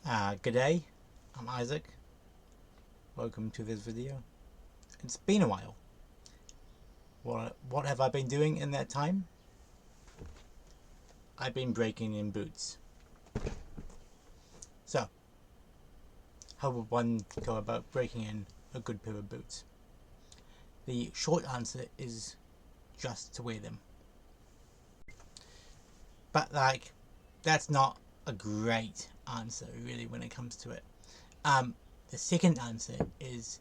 Good day, I'm Isaac. Welcome to this video. It's been a while. What have I been doing in that time? I've been breaking in boots. So, how would one go about breaking in a good pair of boots? The short answer is just to wear them. But that's not a great answer really when it comes to it. The second answer is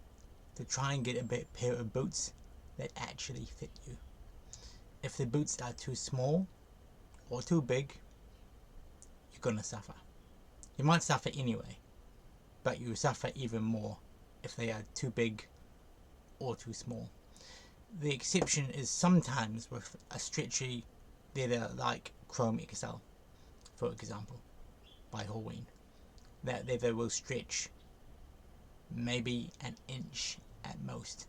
to try and get a pair of boots that actually fit you. If the boots are too small or too big, you're gonna suffer. You might suffer anyway, but you suffer even more if they are too big or too small. The exception is sometimes with a stretchy leather like Chrome XL, for example, by Halloween. That leather will stretch maybe an inch at most.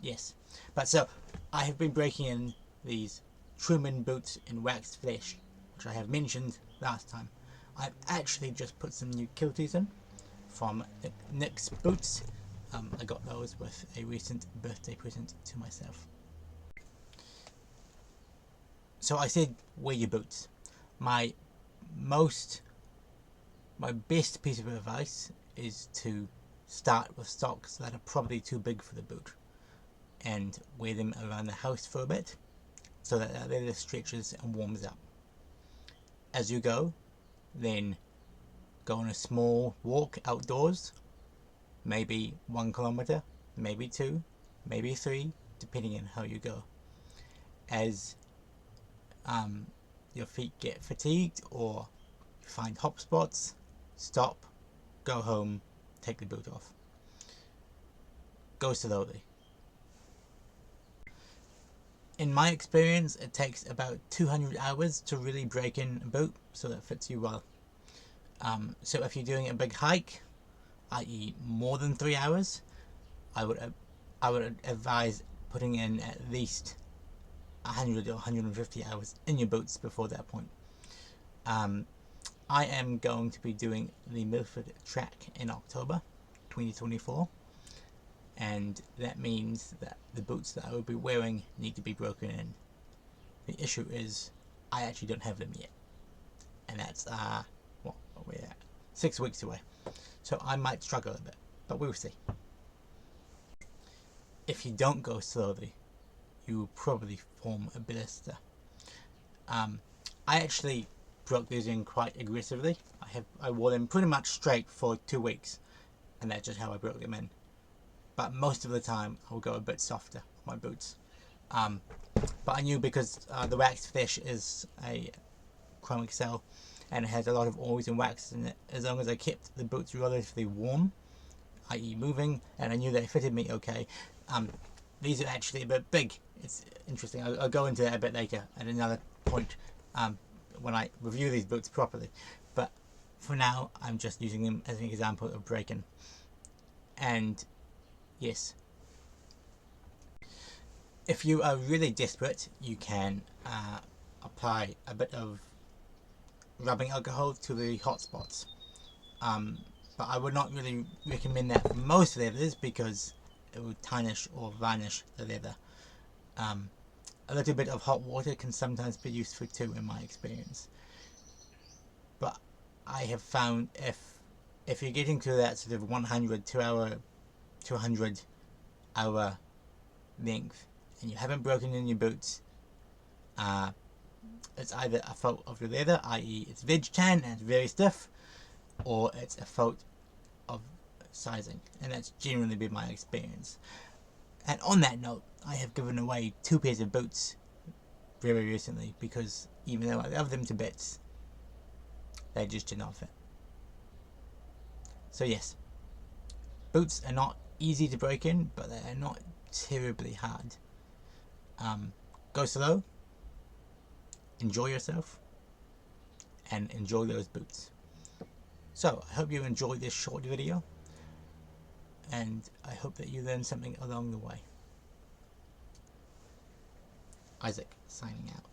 Yes, but so I have been breaking in these Truman boots in waxed flesh, which I have mentioned last time. I've actually just put some new kilties in from Nick's Boots. I got those with a recent birthday present to myself. So I said wear your boots. My best piece of advice is to start with socks that are probably too big for the boot and wear them around the house for a bit so that the leather stretches and warms up. As you go, then go on a small walk outdoors, maybe 1 kilometer, maybe 2, maybe 3, depending on how you go. As your feet get fatigued or you find hot spots, stop, go home, take the boot off. Go slowly. In my experience, it takes about 200 hours to really break in a boot so that it fits you well. So if you're doing a big hike, i.e. more than 3 hours, I would advise putting in at least 100 or 150 hours in your boots before that point. I am going to be doing the Milford Track in October 2024, and that means that the boots that I will be wearing need to be broken in. The issue is I actually don't have them yet, and that's what we're at 6 weeks away, so I might struggle a bit, but we'll see. If you don't go slowly, you will probably form a blister. I actually broke these in quite aggressively. I wore them pretty much straight for 2 weeks, and that's just how I broke them in. But most of the time I'll go a bit softer on my boots. But I knew because the waxed flesh is a Chrome XL and it has a lot of oils and wax in it, as long as I kept the boots relatively warm, i.e. moving, and I knew they fitted me okay. These are actually a bit big. It's interesting. I'll go into that a bit later at another point when I review these boots properly. But for now, I'm just using them as an example of break-in. And yes, if you are really desperate, you can apply a bit of rubbing alcohol to the hot spots. But I would not really recommend that for most leathers because it will tarnish or varnish the leather. A little bit of hot water can sometimes be useful too, in my experience. But I have found if you're getting to that sort of 200 hour length and you haven't broken in your boots, it's either a fault of the leather, i.e. it's veg tan and it's very stiff, or it's a fault of sizing, and that's generally been my experience. And on that note, I have given away 2 pairs of boots very recently because even though I love them to bits, they just did not fit. So yes, boots are not easy to break in, but they are not terribly hard. Go slow, enjoy yourself, and enjoy those boots. So I hope you enjoyed this short video, and I hope that you learned something along the way. Isaac, signing out.